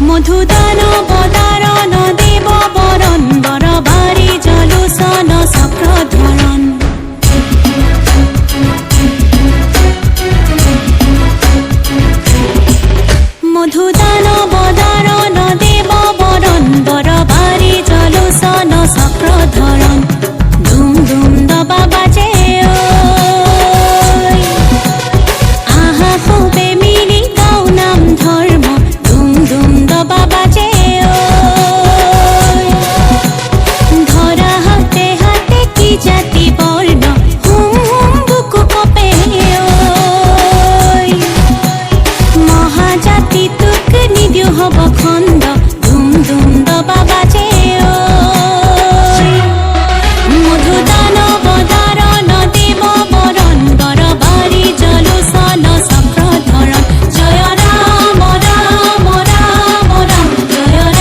মধুদান বদারণ দেব বরণ বরবারি জলুসন চক্রধরণ মধুদান বদারণ দেব বরণ বরবারি জলুসন চক্রধরণ ধুম ধুম দবা বাজে আহা খুবে মিলি গাও নাম ধর্ম ধুম ধুম দবা বাজে ধরা হাতে হাতে কি জাতি বর্ণ হুম হুম বুকু কপে মহাজাতি তুক নিদিও হব খন্দ ধুম ধুম দবা বাজে মধুদান বদারণ দেব বরণ বরবারি জলুসন চক্রধরণ জয় রাম রাম রাম রাম জয় রাম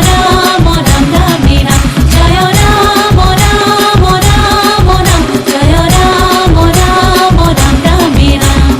রাম রাম রামে রাম জয় রাম রাম রাম রাম জয় রাম রাম রাম রামে রাম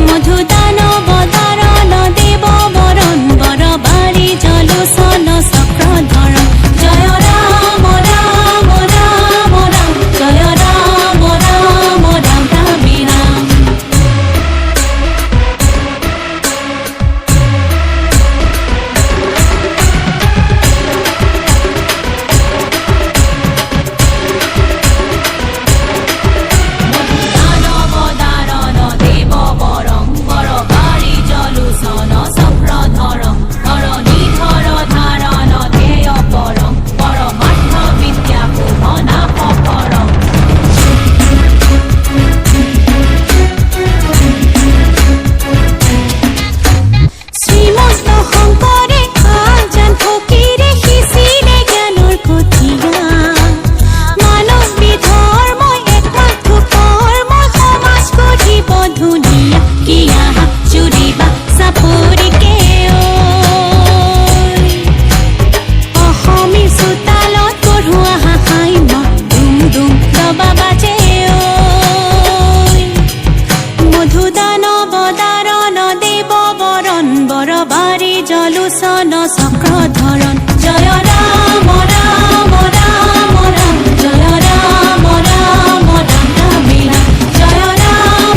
মধুদান বদারণ দেব বরণ বরবারি জলুসন চক্রধরণ জয় রাম রাম রাম রাম জয় রাম রাম রাম রামে রাম মধুদান বদারণ দেব বরণ বরবারি জলুসন চক্রধরণ ধরণীধর ধারণ ধ্যেয় পরম পরমার্থ বিদ্যা পুনঃ পরম শ্রীমন্ত শংকৰে আজান ফকীৰে সিঁচিলে জ্ঞানৰ কঠিয়া মানৱী ধৰ্মই একমাত্ৰ কৰ্মই সমাজ গঢ়িব ধুনীয়া কিয়া জুৰিবা চাপৰিকে অসমী চোতালত পঢ়োৱা হাঁহাই ধুম ধুম দবা বাজে মধুদান বদাৰণ দেব বৰণ বৰবাৰি জলুসন চক্ৰধৰণ জয় ৰাম